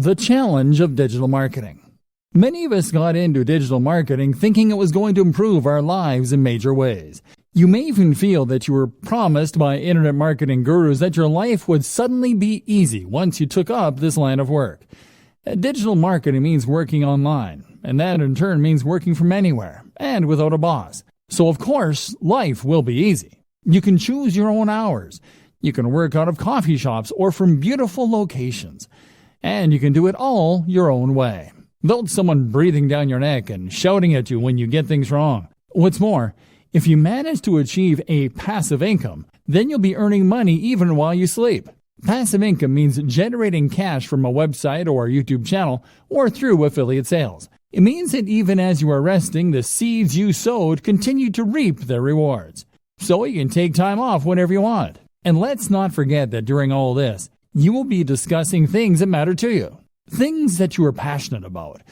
The challenge of digital marketing. Many of us got into digital marketing thinking it was going to improve our lives in major ways. You may even feel that you were promised by internet marketing gurus that your life would suddenly be easy once you took up this line of work. Digital marketing means working online, and that in turn means working from anywhere and without a boss. So of course, life will be easy. You can choose your own hours. You can work out of coffee shops or from beautiful locations. And you can do it all your own way, without someone breathing down your neck and shouting at you when you get things wrong. What's more, if you manage to achieve a passive income, then you'll be earning money even while you sleep. Passive income means generating cash from a website or a YouTube channel or through affiliate sales. It means that even as you are resting, the seeds you sowed continue to reap their rewards. So you can take time off whenever you want. And let's not forget that during all this, you will be discussing things that matter to you. Things that you are passionate about.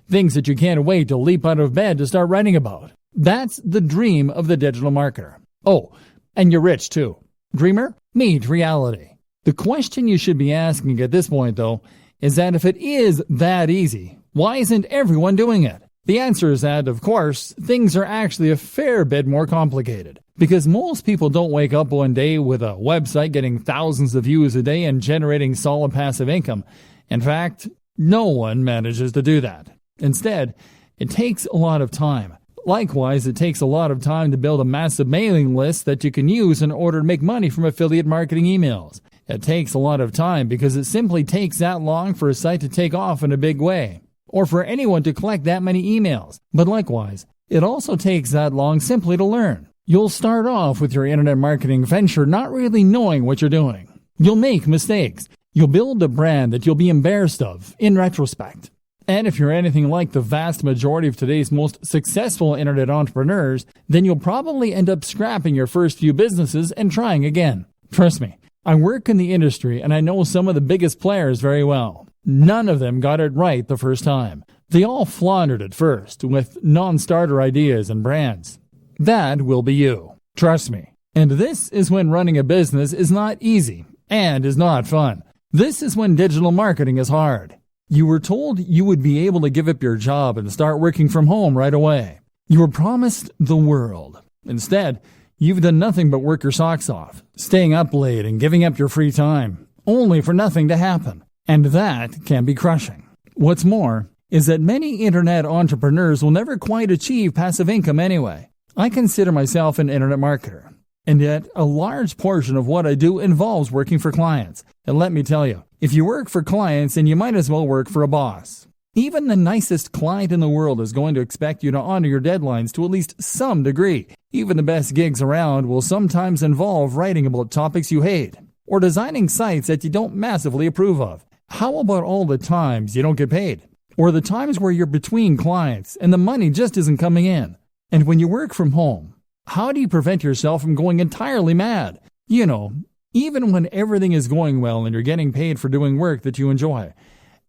Things that you can't wait to leap out of bed to start writing about. That's the dream of the digital marketer. Oh, and you're rich too. Dreamer, meet reality. The question you should be asking at this point, though, is that if it is that easy, why isn't everyone doing it? The answer is that, of course, things are actually a fair bit more complicated. Because most people don't wake up one day with a website getting thousands of views a day and generating solid passive income. In fact, no one manages to do that. Instead, it takes a lot of time. Likewise, it takes a lot of time to build a massive mailing list that you can use in order to make money from affiliate marketing emails. It takes a lot of time because it simply takes that long for a site to take off in a big way, or for anyone to collect that many emails. But likewise, it also takes that long simply to learn. You'll start off with your internet marketing venture not really knowing what you're doing. You'll make mistakes. You'll build a brand that you'll be embarrassed of in retrospect. And if you're anything like the vast majority of today's most successful internet entrepreneurs, then you'll probably end up scrapping your first few businesses and trying again. Trust me, I work in the industry and I know some of the biggest players very well. None of them got it right the first time. They all floundered at first with non-starter ideas and brands. That will be you. Trust me. And this is when running a business is not easy and is not fun. This is when digital marketing is hard. You were told you would be able to give up your job and start working from home right away. You were promised the world. Instead, you've done nothing but work your socks off, staying up late and giving up your free time, only for nothing to happen. And that can be crushing. What's more is that many internet entrepreneurs will never quite achieve passive income anyway. I consider myself an internet marketer, and yet a large portion of what I do involves working for clients. And let me tell you, if you work for clients, then you might as well work for a boss. Even the nicest client in the world is going to expect you to honor your deadlines to at least some degree. Even the best gigs around will sometimes involve writing about topics you hate, or designing sites that you don't massively approve of. How about all the times you don't get paid? Or the times where you're between clients and the money just isn't coming in? And when you work from home, how do you prevent yourself from going entirely mad? You know, even when everything is going well and you're getting paid for doing work that you enjoy,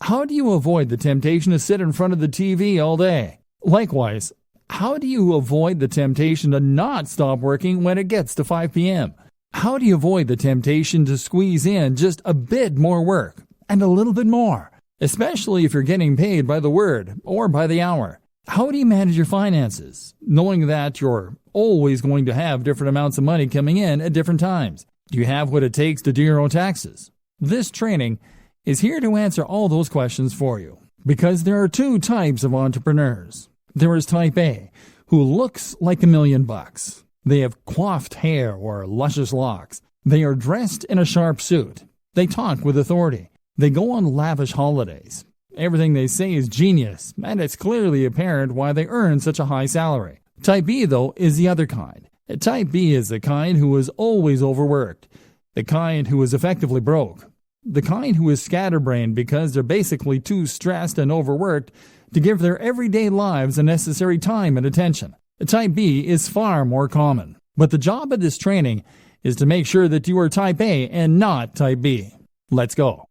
how do you avoid the temptation to sit in front of the TV all day? Likewise, how do you avoid the temptation to not stop working when it gets to 5 p.m.? How do you avoid the temptation to squeeze in just a bit more work and a little bit more, especially if you're getting paid by the word or by the hour? How do you manage your finances, knowing that you're always going to have different amounts of money coming in at different times? Do you have what it takes to do your own taxes? This training is here to answer all those questions for you, because there are two types of entrepreneurs. There is type A, who looks like $1,000,000. They have coiffed hair or luscious locks. They are dressed in a sharp suit. They talk with authority. They go on lavish holidays. Everything they say is genius, and it's clearly apparent why they earn such a high salary. Type B, though, is the other kind. Type B is the kind who is always overworked, the kind who is effectively broke, the kind who is scatterbrained because they're basically too stressed and overworked to give their everyday lives the necessary time and attention. Type B is far more common, but the job of this training is to make sure that you are Type A and not Type B. Let's go.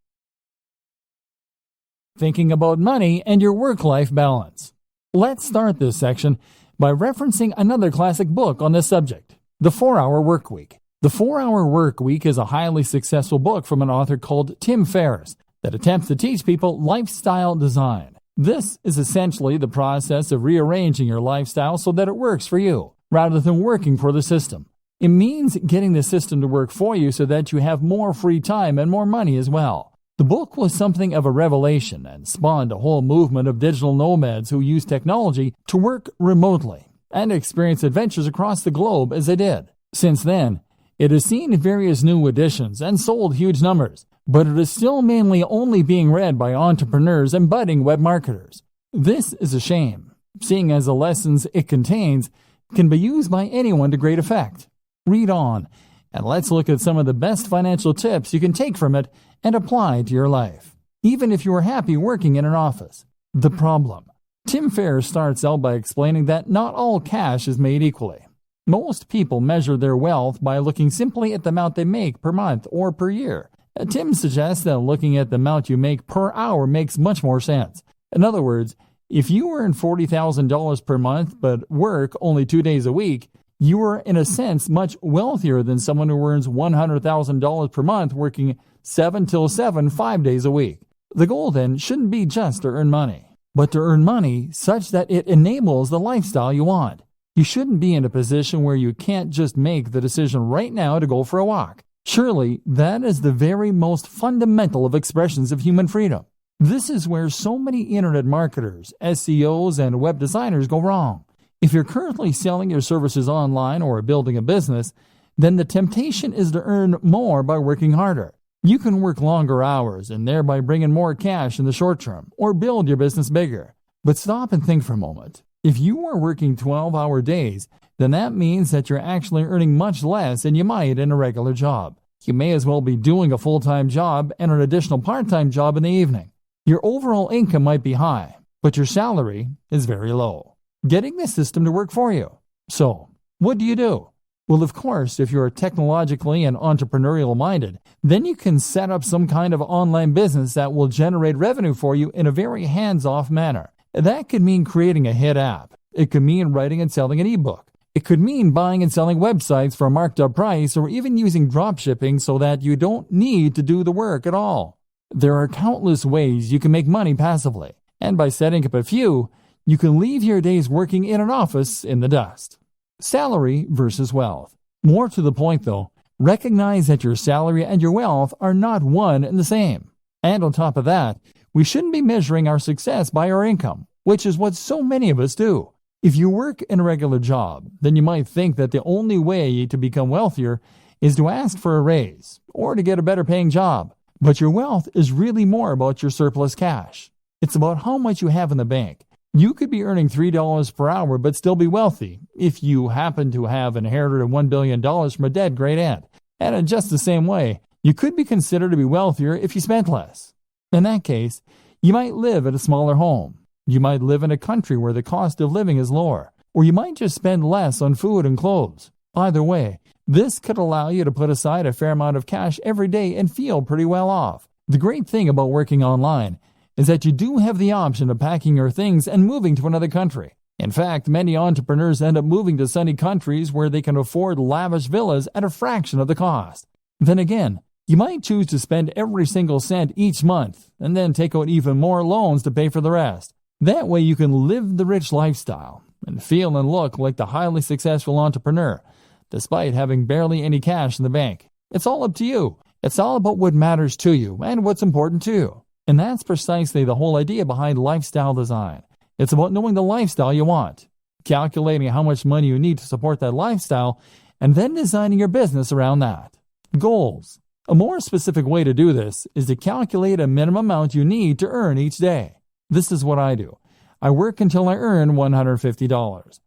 Thinking about money and your work-life balance. Let's start this section by referencing another classic book on this subject, The 4-Hour Workweek. The 4-Hour Workweek is a highly successful book from an author called Tim Ferriss. that attempts to teach people lifestyle design. This is essentially the process of rearranging your lifestyle so that it works for you, rather than working for the system. It means getting the system to work for you so that you have more free time and more money as well. The book was something of a revelation and spawned a whole movement of digital nomads who use technology to work remotely and experience adventures across the globe as they did. Since then, it has seen various new editions and sold huge numbers, but it is still mainly only being read by entrepreneurs and budding web marketers. This is a shame, seeing as the lessons it contains can be used by anyone to great effect. Read on, and let's look at some of the best financial tips you can take from it and apply to your life, even if you are happy working in an office. The problem. Tim Ferriss starts out by explaining that not all cash is made equally. Most people measure their wealth by looking simply at the amount they make per month or per year. Tim suggests that looking at the amount you make per hour makes much more sense. In other words, if you earn $40,000 per month but work only 2 days a week, you are in a sense much wealthier than someone who earns $100,000 per month working 7 till 7, 5 days a week. The goal then shouldn't be just to earn money, but to earn money such that it enables the lifestyle you want. You shouldn't be in a position where you can't just make the decision right now to go for a walk. Surely, that is the very most fundamental of expressions of human freedom. This is where so many internet marketers, SEOs, and web designers go wrong. If you're currently selling your services online or building a business, then the temptation is to earn more by working harder. You can work longer hours and thereby bring in more cash in the short term, or build your business bigger. But stop and think for a moment. If you are working 12-hour days, then that means that you're actually earning much less than you might in a regular job. You may as well be doing a full-time job and an additional part-time job in the evening. Your overall income might be high, but your salary is very low. Getting the system to work for you. So, what do? Well, of course, if you're technologically and entrepreneurial minded, then you can set up some kind of online business that will generate revenue for you in a very hands-off manner. That could mean creating a hit app. It could mean writing and selling an ebook. It could mean buying and selling websites for a marked up price, or even using drop shipping so that you don't need to do the work at all. There are countless ways you can make money passively, and by setting up a few, you can leave your days working in an office in the dust. Salary versus wealth. More to the point though, recognize that your salary and your wealth are not one and the same. And on top of that, we shouldn't be measuring our success by our income, which is what so many of us do. If you work in a regular job, then you might think that the only way to become wealthier is to ask for a raise or to get a better paying job. But your wealth is really more about your surplus cash. It's about how much you have in the bank. You could be earning $3 per hour but still be wealthy if you happen to have inherited $1 billion from a dead great aunt. And in just the same way, you could be considered to be wealthier if you spent less. In that case, you might live at a smaller home. You might live in a country where the cost of living is lower, or you might just spend less on food and clothes. Either way, this could allow you to put aside a fair amount of cash every day and feel pretty well off. The great thing about working online is that you do have the option of packing your things and moving to another country. In fact, many entrepreneurs end up moving to sunny countries where they can afford lavish villas at a fraction of the cost. Then again, you might choose to spend every single cent each month and then take out even more loans to pay for the rest. That way you can live the rich lifestyle and feel and look like the highly successful entrepreneur, despite having barely any cash in the bank. It's all up to you. It's all about what matters to you and what's important to you. And that's precisely the whole idea behind lifestyle design. It's about knowing the lifestyle you want, calculating how much money you need to support that lifestyle, and then designing your business around that. Goals. A more specific way to do this is to calculate a minimum amount you need to earn each day. This is what I do. I work until I earn $150.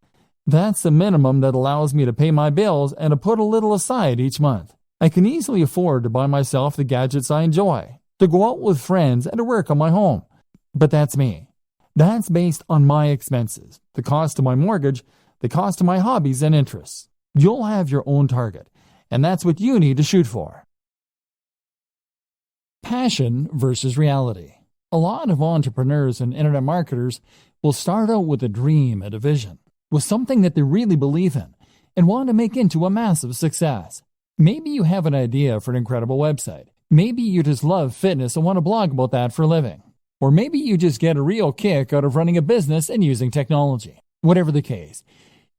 That's the minimum that allows me to pay my bills and to put a little aside each month. I can easily afford to buy myself the gadgets I enjoy, to go out with friends, and to work on my home. But that's me. That's based on my expenses, the cost of my mortgage, the cost of my hobbies and interests. You'll have your own target, and that's what you need to shoot for. Passion versus reality. A lot of entrepreneurs and internet marketers will start out with a dream and a vision, with something that they really believe in and want to make into a massive success. Maybe you have an idea for an incredible website. Maybe you just love fitness and want to blog about that for a living. Or maybe you just get a real kick out of running a business and using technology. Whatever the case,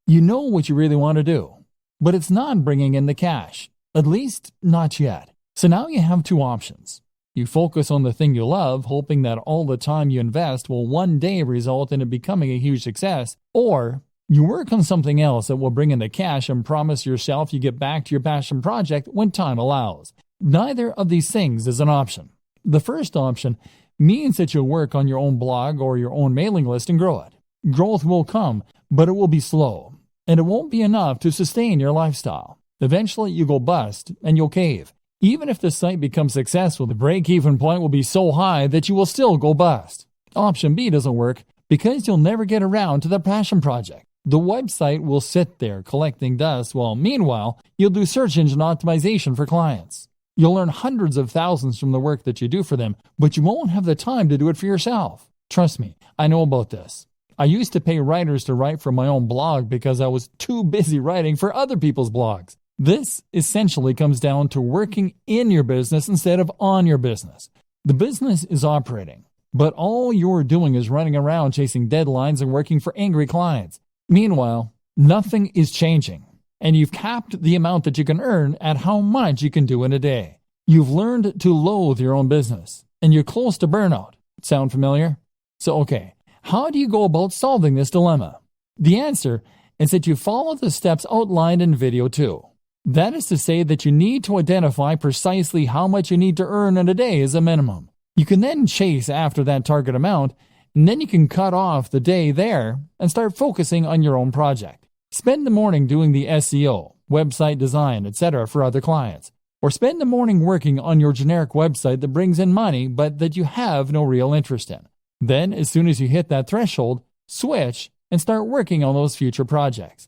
you know what you really want to do, but it's not bringing in the cash, at least not yet. So now you have two options. You focus on the thing you love, hoping that all the time you invest will one day result in it becoming a huge success, or you work on something else that will bring in the cash and promise yourself you get back to your passion project when time allows. Neither of these things is an option. The first option means that you'll work on your own blog or your own mailing list and grow it. Growth will come, but it will be slow, and it won't be enough to sustain your lifestyle. Eventually, you go bust and you'll cave. Even if the site becomes successful, the break-even point will be so high that you will still go bust. Option B doesn't work because you'll never get around to the passion project. The website will sit there collecting dust while meanwhile, you'll do search engine optimization for clients. You'll earn hundreds of thousands from the work that you do for them, but you won't have the time to do it for yourself. Trust me, I know about this. I used to pay writers to write for my own blog because I was too busy writing for other people's blogs. This essentially comes down to working in your business instead of on your business. The business is operating, but all you're doing is running around chasing deadlines and working for angry clients. Meanwhile, nothing is changing, and you've capped the amount that you can earn at how much you can do in a day. You've learned to loathe your own business, and you're close to burnout. Sound familiar? So, okay, how do you go about solving this dilemma? The answer is that you follow the steps outlined in video 2. That is to say that you need to identify precisely how much you need to earn in a day as a minimum. You can then chase after that target amount, and then you can cut off the day there and start focusing on your own project. Spend the morning doing the SEO, website design, etc. for other clients. Or spend the morning working on your generic website that brings in money but that you have no real interest in. Then, as soon as you hit that threshold, switch and start working on those future projects.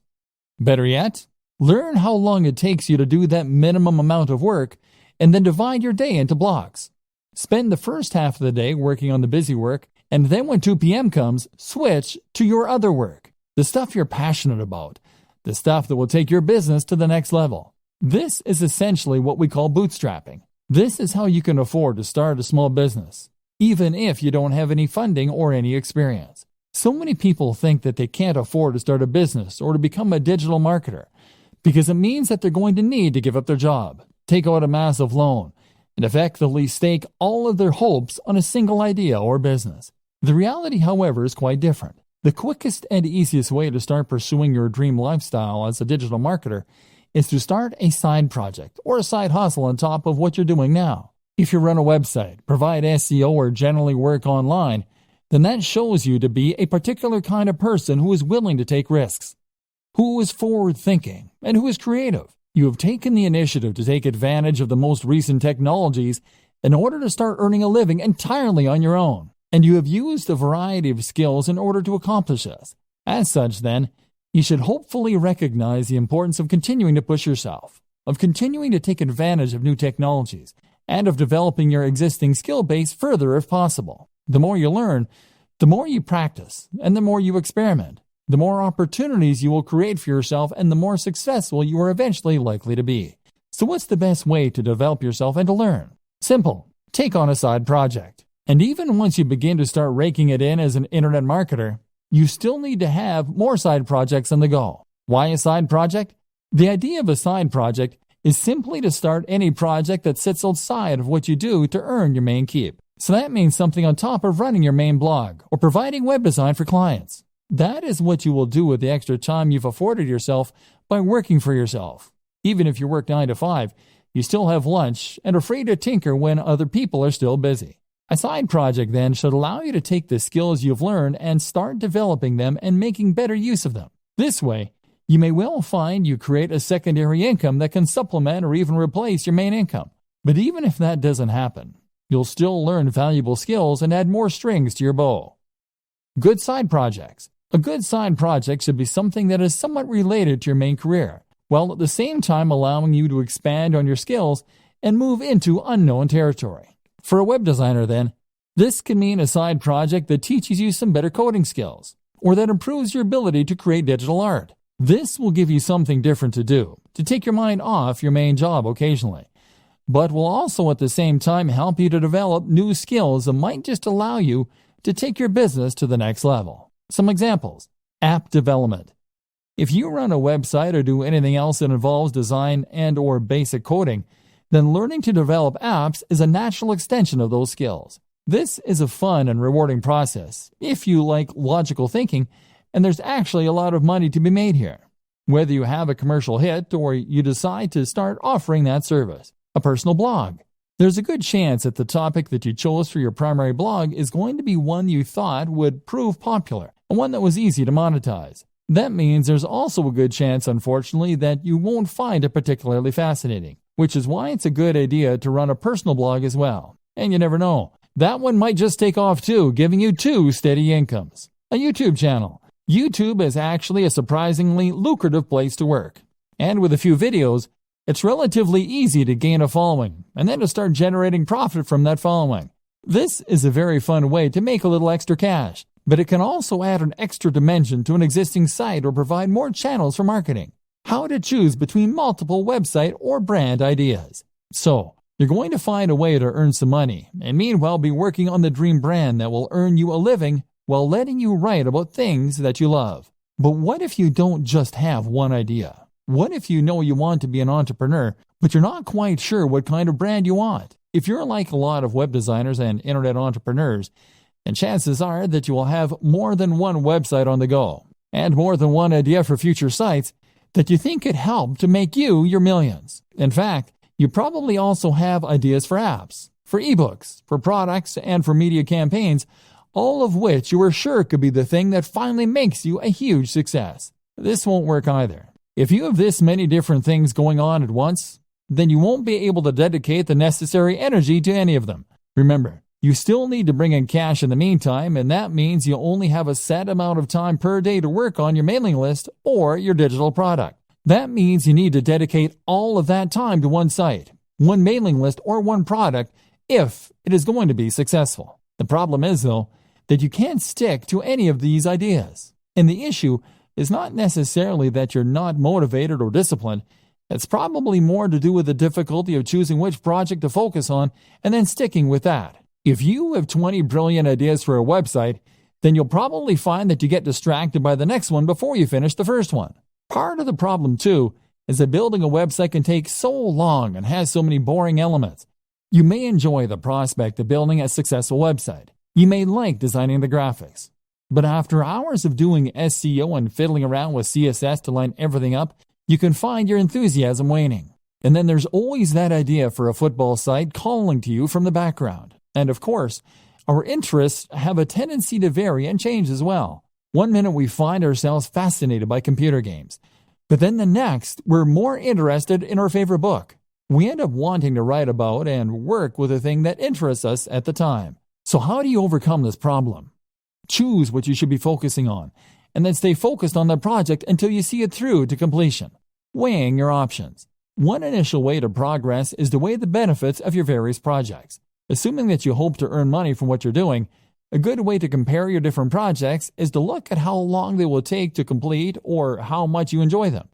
Better yet, learn how long it takes you to do that minimum amount of work and then divide your day into blocks. Spend the first half of the day working on the busy work, and then when 2 p.m. comes, switch to your other work, the stuff you're passionate about, the stuff that will take your business to the next level. This is essentially what we call bootstrapping. This is how you can afford to start a small business, even if you don't have any funding or any experience. So many people think that they can't afford to start a business or to become a digital marketer because it means that they're going to need to give up their job, take out a massive loan, and effectively stake all of their hopes on a single idea or business. The reality, however, is quite different. The quickest and easiest way to start pursuing your dream lifestyle as a digital marketer is to start a side project or a side hustle on top of what you're doing now. If you run a website, provide SEO, or generally work online, then that shows you to be a particular kind of person who is willing to take risks, who is forward-thinking, and who is creative. You have taken the initiative to take advantage of the most recent technologies in order to start earning a living entirely on your own, and you have used a variety of skills in order to accomplish this. As such, then, you should hopefully recognize the importance of continuing to push yourself, of continuing to take advantage of new technologies, and of developing your existing skill base further if possible. The more you learn, the more you practice, and the more you experiment, the more opportunities you will create for yourself and the more successful you are eventually likely to be. So what's the best way to develop yourself and to learn? Simple. Take on a side project. And even once you begin to start raking it in as an internet marketer, you still need to have more side projects on the go. Why a side project? The idea of a side project is simply to start any project that sits outside of what you do to earn your main keep. So that means something on top of running your main blog or providing web design for clients. That is what you will do with the extra time you've afforded yourself by working for yourself. Even if you work 9 to 5, you still have lunch and are free to tinker when other people are still busy. A side project then should allow you to take the skills you've learned and start developing them and making better use of them. This way, you may well find you create a secondary income that can supplement or even replace your main income. But even if that doesn't happen, you'll still learn valuable skills and add more strings to your bow. Good side projects. A good side project should be something that is somewhat related to your main career, while at the same time allowing you to expand on your skills and move into unknown territory. For a web designer, then, this can mean a side project that teaches you some better coding skills, or that improves your ability to create digital art. This will give you something different to do, to take your mind off your main job occasionally. but will also at the same time help you to develop new skills that might just allow you to take your business to the next level. Some examples: app development. If you run a website or do anything else that involves design and/or basic coding, then learning to develop apps is a natural extension of those skills. This is a fun and rewarding process if you like logical thinking, and there's actually a lot of money to be made here. Whether you have a commercial hit or you decide to start offering that service. A personal blog. There's a good chance that the topic that you chose for your primary blog is going to be one you thought would prove popular and one that was easy to monetize. That means there's also a good chance, unfortunately, that you won't find it particularly fascinating, which is why it's a good idea to run a personal blog as well. And you never know, that one might just take off too, giving you 2 steady incomes. A YouTube channel. YouTube is actually a surprisingly lucrative place to work. And with a few videos, it's relatively easy to gain a following and then to start generating profit from that following. This is a very fun way to make a little extra cash, but it can also add an extra dimension to an existing site or provide more channels for marketing. How to choose between multiple website or brand ideas. So, you're going to find a way to earn some money and meanwhile be working on the dream brand that will earn you a living while letting you write about things that you love. But what if you don't just have one idea? What if you know you want to be an entrepreneur, but you're not quite sure what kind of brand you want? If you're like a lot of web designers and internet entrepreneurs, then chances are that you will have more than one website on the go, and more than one idea for future sites that you think could help to make you your millions. In fact, you probably also have ideas for apps, for ebooks, for products, and for media campaigns, all of which you are sure could be the thing that finally makes you a huge success. This won't work either. If you have this many different things going on at once, then you won't be able to dedicate the necessary energy to any of them. Remember, you still need to bring in cash in the meantime, and that means you only have a set amount of time per day to work on your mailing list or your digital product. That means you need to dedicate all of that time to one site, one mailing list, or one product if it is going to be successful. The problem is, though, that you can't stick to any of these ideas. And the issue is not necessarily that you're not motivated or disciplined. It's probably more to do with the difficulty of choosing which project to focus on and then sticking with that. If you have 20 brilliant ideas for a website, then you'll probably find that you get distracted by the next one before you finish the first one. Part of the problem, too, is that building a website can take so long and has so many boring elements. You may enjoy the prospect of building a successful website. You may like designing the graphics. But after hours of doing SEO and fiddling around with CSS to line everything up, you can find your enthusiasm waning. And then there's always that idea for a football site calling to you from the background. And of course, our interests have a tendency to vary and change as well. One minute we find ourselves fascinated by computer games, but then the next we're more interested in our favorite book. We end up wanting to write about and work with a thing that interests us at the time. So how do you overcome this problem? Choose what you should be focusing on, and then stay focused on that project until you see it through to completion. Weighing your options. One initial way to progress is to weigh the benefits of your various projects. Assuming that you hope to earn money from what you're doing, a good way to compare your different projects is to look at how long they will take to complete or how much you enjoy them,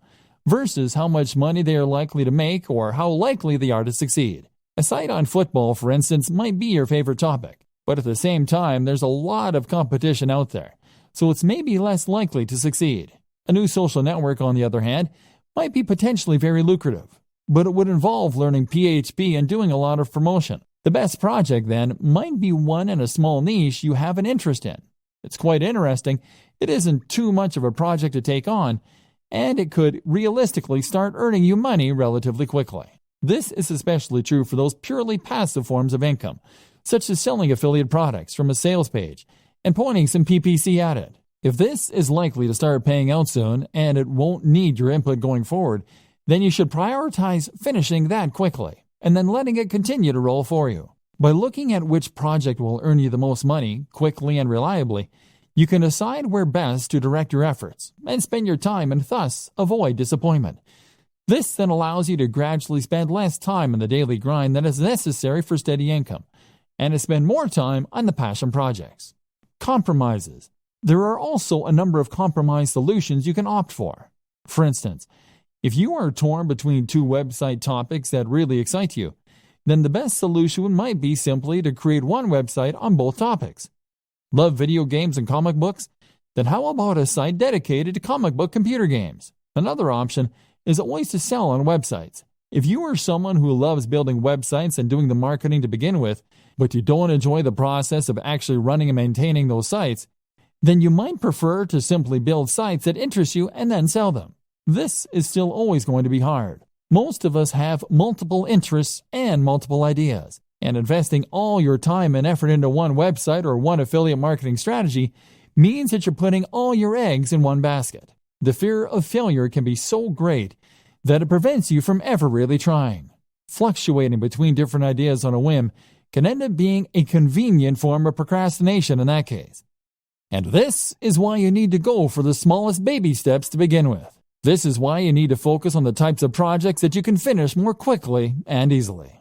versus how much money they are likely to make or how likely they are to succeed. A site on football, for instance, might be your favorite topic, but at the same time, there's a lot of competition out there, so it's maybe less likely to succeed. A new social network, on the other hand, might be potentially very lucrative, but it would involve learning PHP and doing a lot of promotion. The best project, then, might be one in a small niche you have an interest in. It's quite interesting, it isn't too much of a project to take on, and it could realistically start earning you money relatively quickly. This is especially true for those purely passive forms of income, such as selling affiliate products from a sales page and pointing some PPC at it. If this is likely to start paying out soon and it won't need your input going forward, then you should prioritize finishing that quickly and then letting it continue to roll for you. By looking at which project will earn you the most money quickly and reliably, you can decide where best to direct your efforts and spend your time and thus avoid disappointment. This then allows you to gradually spend less time in the daily grind than is necessary for steady income, and to spend more time on the passion projects. Compromises. There are also a number of compromise solutions you can opt for. For instance, if you are torn between two website topics that really excite you, then the best solution might be simply to create one website on both topics. Love video games and comic books? Then how about a site dedicated to comic book computer games? Another option is always to sell on websites. If you are someone who loves building websites and doing the marketing to begin with, but you don't enjoy the process of actually running and maintaining those sites, then you might prefer to simply build sites that interest you and then sell them. This is still always going to be hard. Most of us have multiple interests and multiple ideas, and investing all your time and effort into one website or one affiliate marketing strategy means that you're putting all your eggs in one basket. The fear of failure can be so great that it prevents you from ever really trying. Fluctuating between different ideas on a whim can end up being a convenient form of procrastination in that case. And this is why you need to go for the smallest baby steps to begin with. This is why you need to focus on the types of projects that you can finish more quickly and easily.